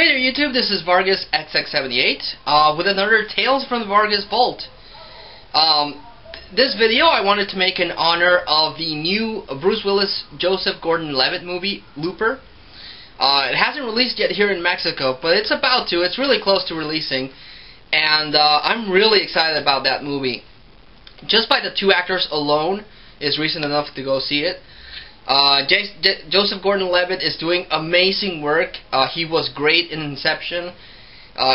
Hey there YouTube, this is Vargas XX78 with another Tales from the Vargas Vault. This video I wanted to make in honor of the new Bruce Willis, Joseph Gordon-Levitt movie, Looper. It hasn't released yet here in Mexico, but it's about to. It's really close to releasing, and I'm really excited about that movie. Just by the two actors alone is reason enough to go see it. Joseph Gordon-Levitt is doing amazing work. He was great in Inception.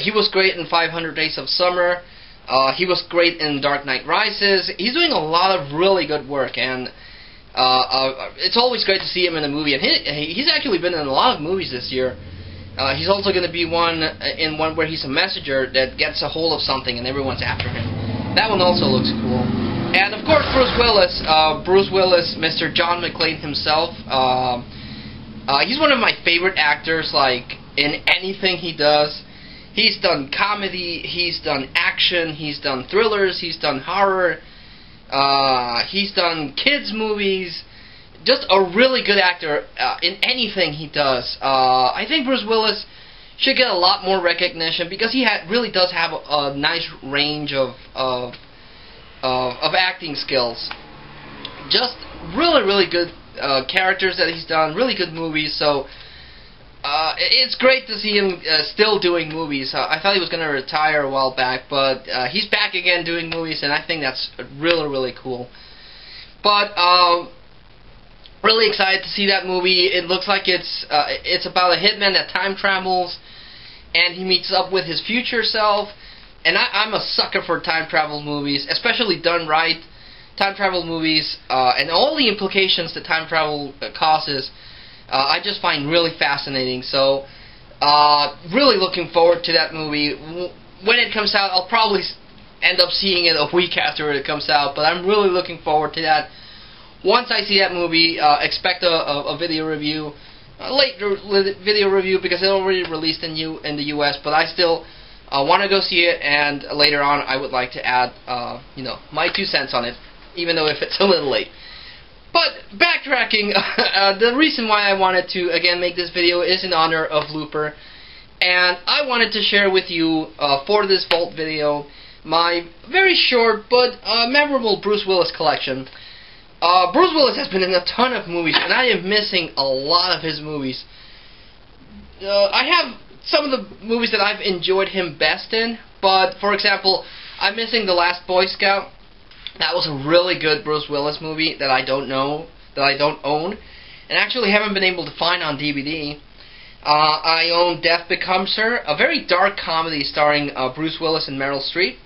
He was great in 500 Days of Summer. He was great in Dark Knight Rises. He's doing a lot of really good work, and it's always great to see him in a movie. And he's actually been in a lot of movies this year. He's also going to be in one where he's a messenger that gets a hold of something and everyone's after him. That one also looks cool. And of course, Bruce Willis, Mr. John McClane himself. He's one of my favorite actors. Like in anything he does, he's done comedy, he's done action, he's done thrillers, he's done horror, he's done kids movies. Just a really good actor in anything he does. I think Bruce Willis should get a lot more recognition because he really does have a nice range of acting skills. Just really good characters that he's done, really good movies, so it's great to see him still doing movies. I thought he was going to retire a while back, but he's back again doing movies, and I think that's really cool. But really excited to see that movie. It looks like it's about a hitman that time travels, and he meets up with his future self. And I'm a sucker for time travel movies, especially done right. Time travel movies and all the implications that time travel causes, I just find really fascinating. So, really looking forward to that movie. When it comes out, I'll probably end up seeing it a week after it comes out, but I'm really looking forward to that. Once I see that movie, expect a video review, a late video review because it already released in the U.S., but I still want to go see it, and later on I would like to add, my 2 cents on it, even though if it's a little late. But backtracking, the reason why I wanted to again make this video is in honor of Looper, and I wanted to share with you for this Vault video my very short but memorable Bruce Willis collection. Bruce Willis has been in a ton of movies, and I am missing a lot of his movies. I have some of the movies that I've enjoyed him best in, but for example, I'm missing The Last Boy Scout. That was a really good Bruce Willis movie that I don't own, and actually haven't been able to find on DVD. I own Death Becomes Her, a very dark comedy starring Bruce Willis and Meryl Streep,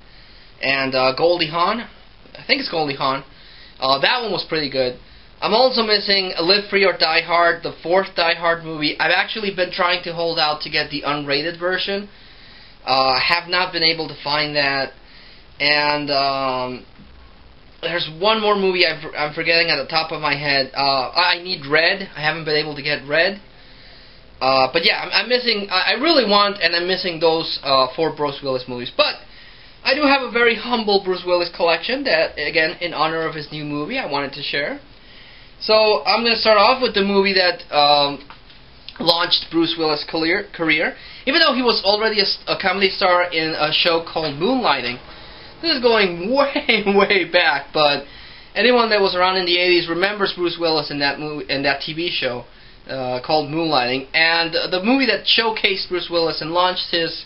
and Goldie Hawn. I think it's Goldie Hawn. That one was pretty good. I'm also missing Live Free or Die Hard, the 4th Die Hard movie. I've actually been trying to hold out to get the unrated version. Have not been able to find that. And there's one more movie I'm forgetting at the top of my head. I need Red. I haven't been able to get Red. But yeah, I'm missing. I really want, and I'm missing those 4 Bruce Willis movies. But I do have a very humble Bruce Willis collection that, again, in honor of his new movie, I wanted to share. So I'm going to start off with the movie that launched Bruce Willis' career. Even though he was already a comedy star in a show called Moonlighting. This is going way back, but anyone that was around in the 80s remembers Bruce Willis in that TV show called Moonlighting. And the movie that showcased Bruce Willis and launched his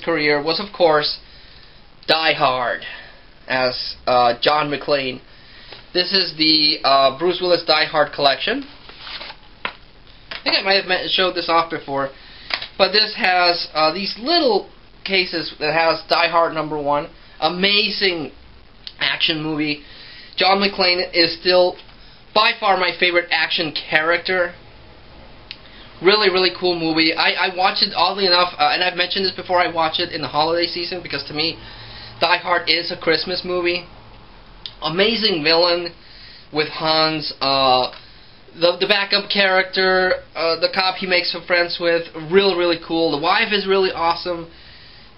career was, of course, Die Hard as John McClane. This is the Bruce Willis Die Hard collection. I think I might have showed this off before, but this has these little cases that has Die Hard #1. Amazing action movie. John McClane is still by far my favorite action character. Really cool movie. I watched it, oddly enough, and I've mentioned this before, I watch it in the holiday season because to me, Die Hard is a Christmas movie. Amazing villain with Hans, the backup character, the cop he makes friends with, really cool. The wife is really awesome.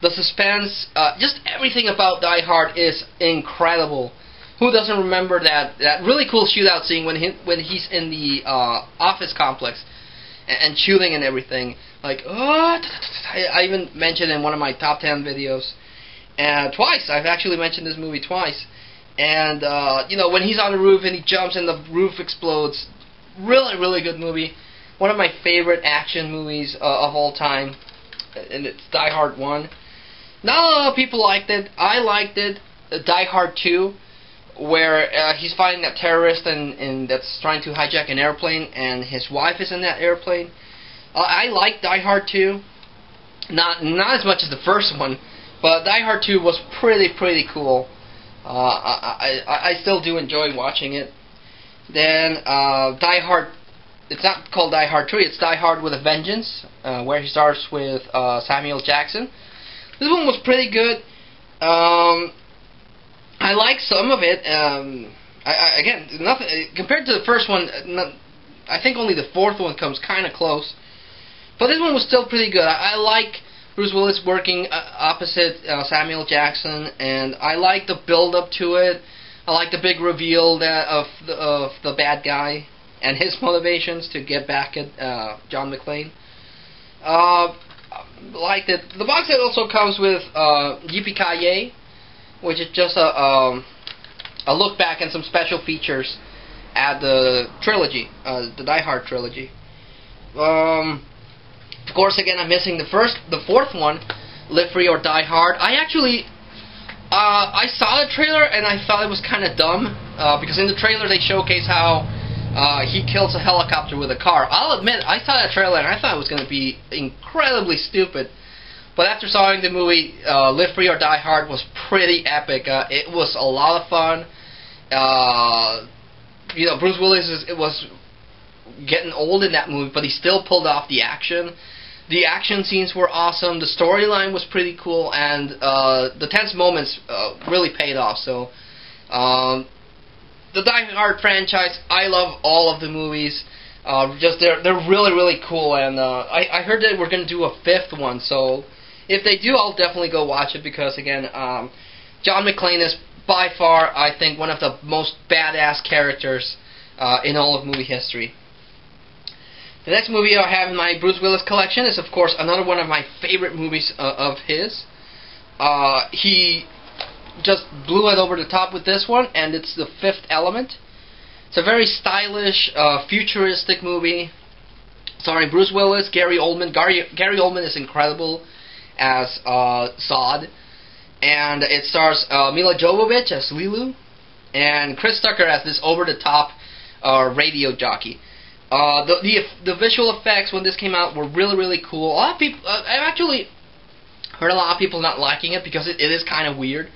The suspense, just everything about Die Hard is incredible. Who doesn't remember that really cool shootout scene when he's in the office complex and shooting and everything. Like, oh, I even mentioned in one of my top 10 videos. Twice. I've actually mentioned this movie twice. And, you know, when he's on the roof and he jumps and the roof explodes. Really, really good movie. One of my favorite action movies of all time. And it's Die Hard 1. Not a lot of people liked it. I liked it. Die Hard 2, where he's fighting that terrorist and that's trying to hijack an airplane, and his wife is in that airplane. I like Die Hard 2. Not as much as the first one, but Die Hard 2 was pretty cool. I still do enjoy watching it. Then Die Hard, it's not called Die Hard 3, it's Die Hard with a Vengeance, where he starts with Samuel Jackson. This one was pretty good. I like some of it. Again, nothing compared to the first one. I think only the fourth one comes kind of close, but this one was still pretty good. I like Bruce Willis working opposite Samuel Jackson, and I like the build-up to it. I like the big reveal of the bad guy and his motivations to get back at John McClane. Liked it. The box set also comes with Yippee-Ki-Yay, which is just a look back and some special features at the trilogy, the Die Hard trilogy. Of course, again, I'm missing the fourth one, Live Free or Die Hard. I actually, I saw the trailer and I thought it was kind of dumb, because in the trailer they showcase how he kills a helicopter with a car. I'll admit, I saw that trailer and I thought it was going to be incredibly stupid. But after seeing the movie, Live Free or Die Hard was pretty epic. It was a lot of fun. You know, Bruce Willis was getting old in that movie, but he still pulled off the action. The action scenes were awesome. The storyline was pretty cool, and the tense moments really paid off. So, the Die Hard franchise, I love all of the movies. They're really cool, and I heard that we're gonna do a fifth one. So, if they do, I'll definitely go watch it, because again, John McClane is by far, I think, one of the most badass characters in all of movie history. The next movie I have in my Bruce Willis collection is, of course, another one of my favorite movies of his. He just blew it over the top with this one, and it's The Fifth Element. It's a very stylish, futuristic movie starring Bruce Willis, Gary Oldman. Gary Oldman is incredible as Zod, and it stars Mila Jovovich as Lilu, and Chris Tucker as this over-the-top radio jockey. The visual effects when this came out were really cool. A lot of people, I've actually heard a lot of people not liking it because it is kind of weird.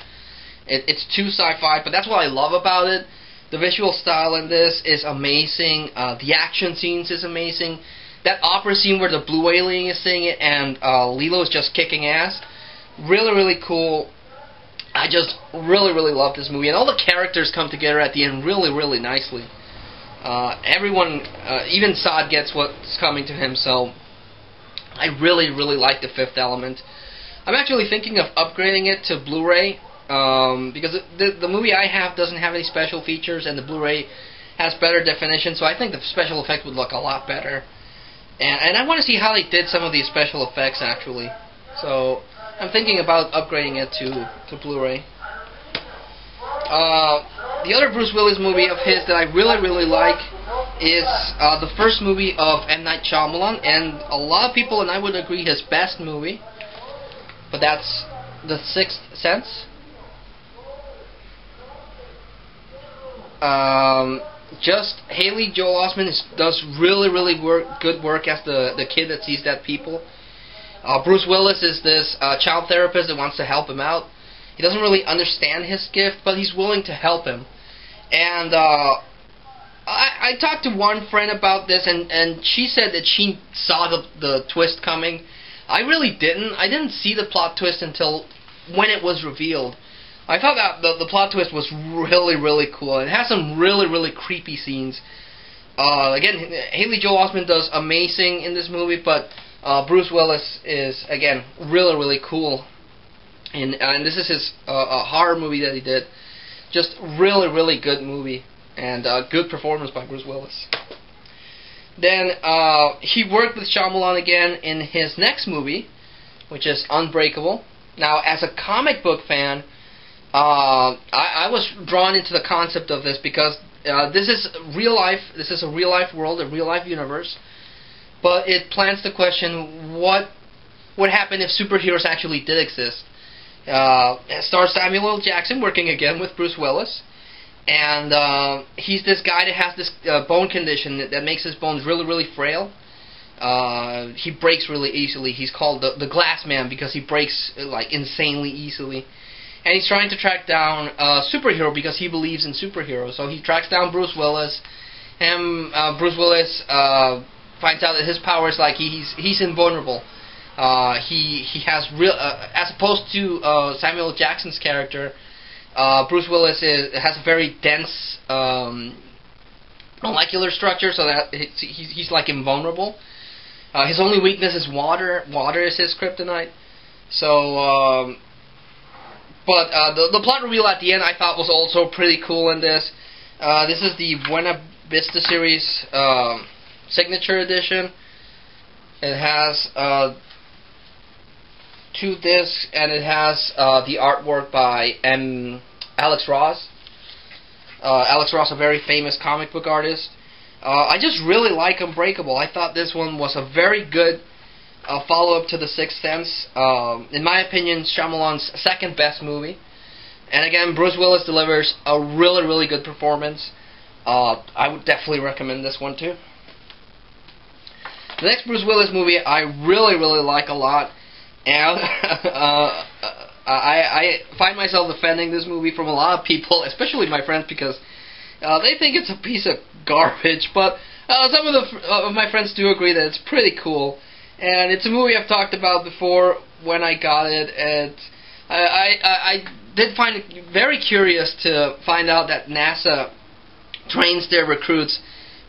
It's too sci-fi, but that's what I love about it. The visual style in this is amazing. The action scenes is amazing. That opera scene where the blue alien is singing and Lilo is just kicking ass. Really cool. I just really love this movie, and all the characters come together at the end really nicely. Everyone, even Zod gets what's coming to him, so I really like The Fifth Element. I'm actually thinking of upgrading it to Blu-ray, because the movie I have doesn't have any special features, and the Blu-ray has better definition, so I think the special effects would look a lot better. And I want to see how they did some of these special effects, actually. So I'm thinking about upgrading it to Blu-ray. The other Bruce Willis movie of his that I really like is the first movie of M. Night Shyamalan, and a lot of people, and I would agree, his best movie, but that's The Sixth Sense. Just Haley Joel Osment does really good work as the kid that sees dead people. Bruce Willis is this child therapist that wants to help him out. He doesn't really understand his gift, but he's willing to help him. And I talked to one friend about this, and she said that she saw the twist coming. I really didn't. I didn't see the plot twist until when it was revealed. I thought that the plot twist was really cool. It has some really creepy scenes. Again, Haley Joel Osment does amazing in this movie, but Bruce Willis is, again, really cool. And this is his a horror movie that he did. Just really good movie, and good performance by Bruce Willis. Then he worked with Shyamalan again in his next movie, which is Unbreakable. Now, as a comic book fan, I was drawn into the concept of this because this is real life. This is a real life world, a real life universe. But it plants the question: what would happen if superheroes actually did exist? It stars Samuel L. Jackson working again with Bruce Willis, and he's this guy that has this bone condition that makes his bones really, really frail. He breaks really easily. He's called the Glass Man because he breaks like insanely easily. And he's trying to track down a superhero because he believes in superheroes. So he tracks down Bruce Willis, and Bruce Willis finds out that his power is like he's invulnerable. He has real, as opposed to Samuel L. Jackson's character, Bruce Willis has a very dense molecular structure, so that he's like invulnerable. His only weakness is water. Water is his kryptonite. So, but the plot reveal at the end I thought was also pretty cool in this. This is the Buena Vista series signature edition. It has 2 discs, and it has the artwork by Alex Ross. Alex Ross, a very famous comic book artist. I just really like Unbreakable. I thought this one was a very good follow-up to The Sixth Sense. In my opinion, Shyamalan's second best movie. And again, Bruce Willis delivers a really, really good performance. I would definitely recommend this one too. The next Bruce Willis movie I really, really like a lot. And I find myself defending this movie from a lot of people, especially my friends, because they think it's a piece of garbage, but some of my friends do agree that it's pretty cool. And it's a movie I've talked about before when I got it, and I did find it very curious to find out that NASA trains their recruits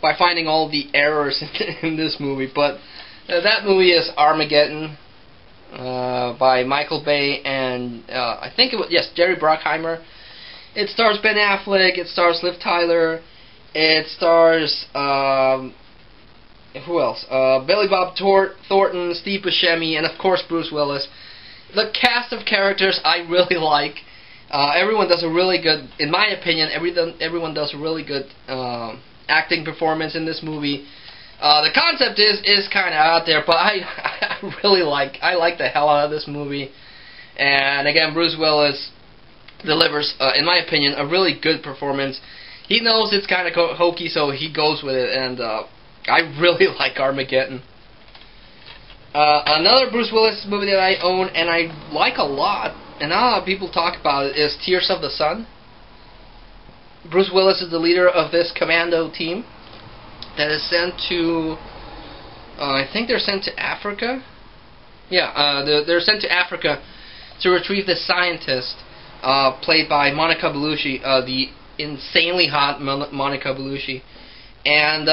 by finding all the errors in this movie. But that movie is Armageddon, by Michael Bay and I think it was, yes, Jerry Bruckheimer. It stars Ben Affleck, it stars Liv Tyler, it stars who else? Billy Bob Thornton, Steve Buscemi, and of course Bruce Willis. The cast of characters I really like. Everyone does a really good, in my opinion, everyone does a really good acting performance in this movie. The concept is kind of out there, but I really like the hell out of this movie. And again, Bruce Willis delivers, in my opinion, a really good performance. He knows it's kind of hokey, so he goes with it, and I really like Armageddon. Another Bruce Willis movie that I own and I like a lot, and not a lot of people talk about it, is Tears of the Sun. Bruce Willis is the leader of this commando team that is sent to, I think they're sent to Africa. Yeah, they're sent to Africa to retrieve this scientist, played by Monica Bellucci, the insanely hot Monica Bellucci. And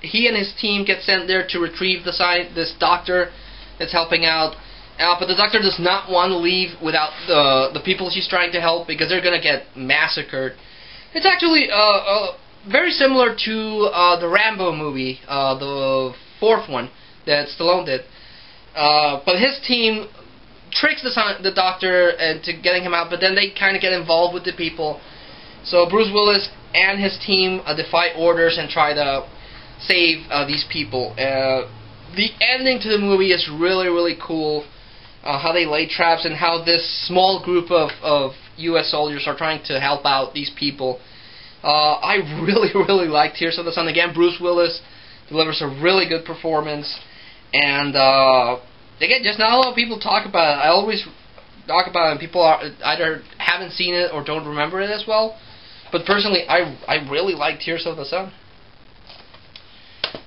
he and his team get sent there to retrieve this doctor that's helping out. But the doctor does not want to leave without the people she's trying to help, because they're going to get massacred. It's actually very similar to the Rambo movie, the 4th one that Stallone did. But his team tricks the doctor into getting him out, but then they kind of get involved with the people. So Bruce Willis and his team defy orders and try to save these people. The ending to the movie is really, really cool. How they lay traps and how this small group of U.S. soldiers are trying to help out these people. I really, really like Tears of the Sun. Again, Bruce Willis delivers a really good performance. And again, just not a lot of people talk about it. I always talk about it and people either haven't seen it or don't remember it as well. But personally, I really like Tears of the Sun.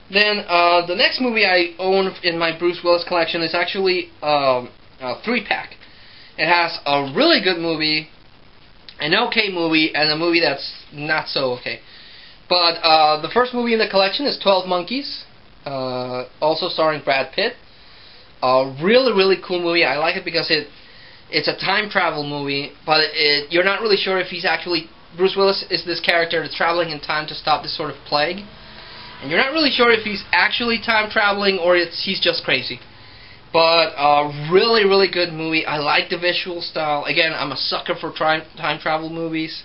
Then the next movie I own in my Bruce Willis collection is actually a 3-pack. It has a really good movie, an okay movie, and a movie that's not so okay. But the first movie in the collection is 12 Monkeys, also starring Brad Pitt. A really, really cool movie. I like it because it's a time travel movie, but you're not really sure if he's actually... Bruce Willis is this character that's traveling in time to stop this sort of plague. and you're not really sure if he's actually time traveling or he's just crazy. But really, really good movie. I like the visual style. Again, I'm a sucker for time travel movies.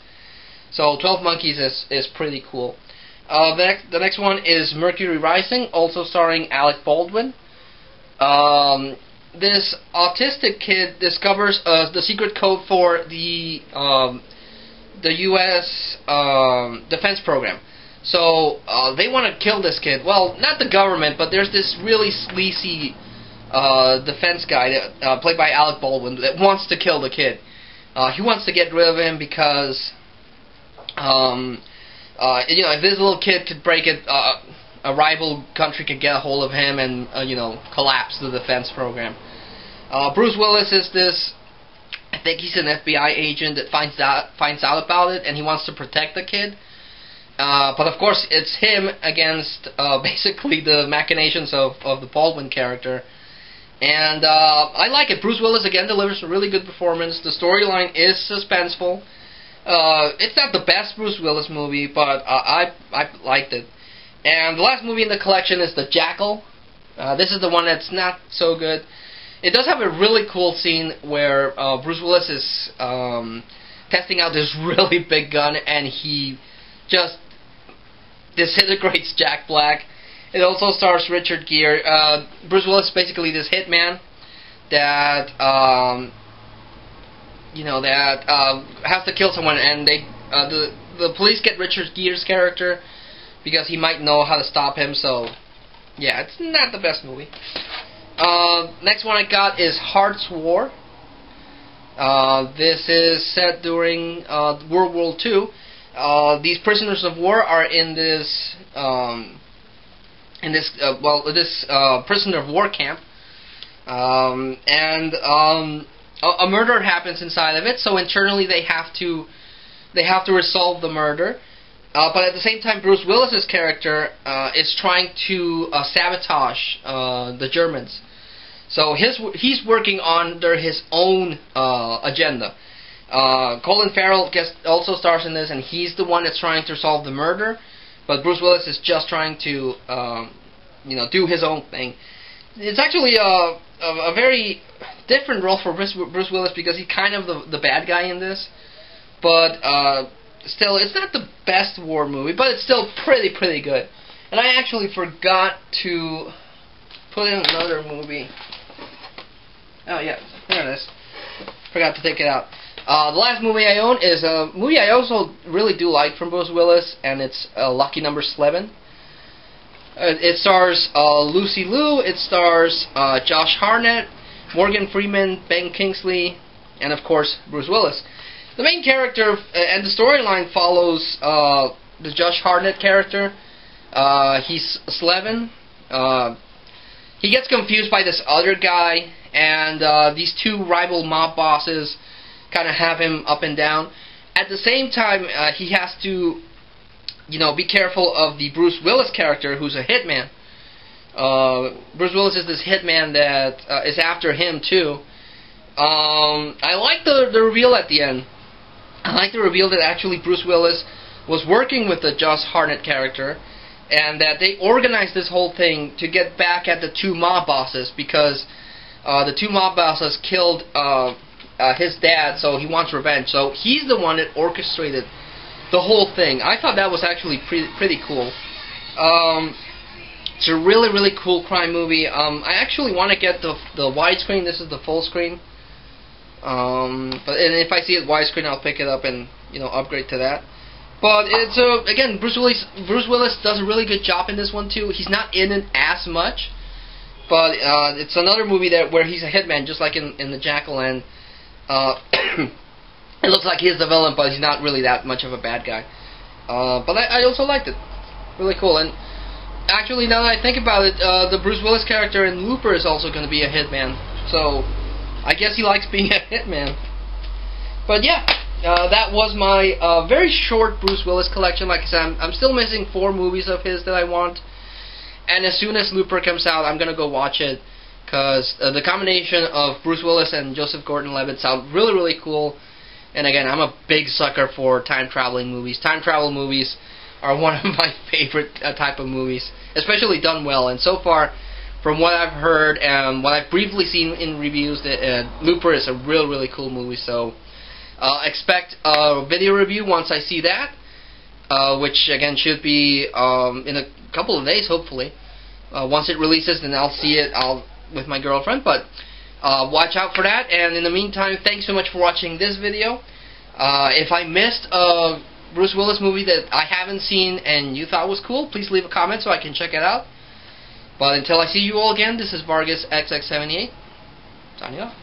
So 12 Monkeys is pretty cool. The next one is Mercury Rising, also starring Alec Baldwin. This autistic kid discovers the secret code for the U.S. defense program. So they want to kill this kid. Well, not the government, but there's this really sleazy defense guy that, played by Alec Baldwin, that wants to kill the kid. He wants to get rid of him because, if this little kid could break it, a rival country could get a hold of him and collapse the defense program. Bruce Willis is this. I think he's an FBI agent that finds out about it, and he wants to protect the kid. But of course, it's him against basically the machinations of the Baldwin character. And I like it. Bruce Willis again delivers a really good performance. The storyline is suspenseful. It's not the best Bruce Willis movie, but I liked it. And the last movie in the collection is The Jackal. This is the one that's not so good. It does have a really cool scene where Bruce Willis is testing out this really big gun, and he just disintegrates Jack Black. It also stars Richard Gere. Bruce Willis is basically this hitman that has to kill someone, and the police get Richard Gere's character because he might know how to stop him. So yeah, it's not the best movie. Next one I got is Heart's War. This is set during World War II. These prisoners of war are in this prisoner of war camp, and a murder happens inside of it. So internally they have to resolve the murder. But at the same time, Bruce Willis's character is trying to sabotage the Germans. So he's working under his own agenda. Colin Farrell also stars in this, and he's the one that's trying to solve the murder. But Bruce Willis is just trying to, do his own thing. It's actually a very different role for Bruce Willis because he's kind of the bad guy in this. But still, it's not the best war movie, but it's still pretty good. And I actually forgot to put in another movie. Oh yeah, there it is. Forgot to take it out. The last movie I own is a movie I also really do like from Bruce Willis, and it's Lucky Number 11. It stars Lucy Liu, it stars Josh Hartnett, Morgan Freeman, Ben Kingsley, and of course Bruce Willis. The main character and the storyline follows the Josh Hartnett character. He's Slevin. He gets confused by this other guy, and these two rival mob bosses kind of have him up and down. At the same time, he has to, be careful of the Bruce Willis character, who's a hitman. Bruce Willis is this hitman that is after him too. I like the reveal at the end. I like the reveal that actually Bruce Willis was working with the Josh Hartnett character, and that they organized this whole thing to get back at the two mob bosses, because the two mob bosses killed his dad, so he wants revenge. So he's the one that orchestrated the whole thing. I thought that was actually pretty cool. It's a really cool crime movie. I actually want to get the widescreen. This is the full screen. And if I see it widescreen, I'll pick it up and upgrade to that. But it's again, Bruce Willis does a really good job in this one too. He's not in it as much, but it's another movie where he's a hitman, just like in The Jackal, and it looks like he's the villain, but he's not really that much of a bad guy. But I also liked it, really cool. And actually, now that I think about it, the Bruce Willis character in Looper is also going to be a hitman. So I guess he likes being a hitman. But yeah, that was my very short Bruce Willis collection. Like I said, I'm still missing 4 movies of his that I want. And as soon as Looper comes out, I'm going to go watch it. Because the combination of Bruce Willis and Joseph Gordon-Levitt sound really cool. And again, I'm a big sucker for time-traveling movies. Time travel movies are one of my favorite type of movies, especially done well. And so far, from what I've heard and what I've briefly seen in reviews, Looper is a really cool movie. So expect a video review once I see that, which again should be in a couple of days, hopefully. Once it releases, then I'll see it with my girlfriend. But watch out for that. And in the meantime, thanks so much for watching this video. If I missed a Bruce Willis movie that I haven't seen and you thought was cool, please leave a comment so I can check it out. But until I see you all again, this is Vargas XX78, signing off.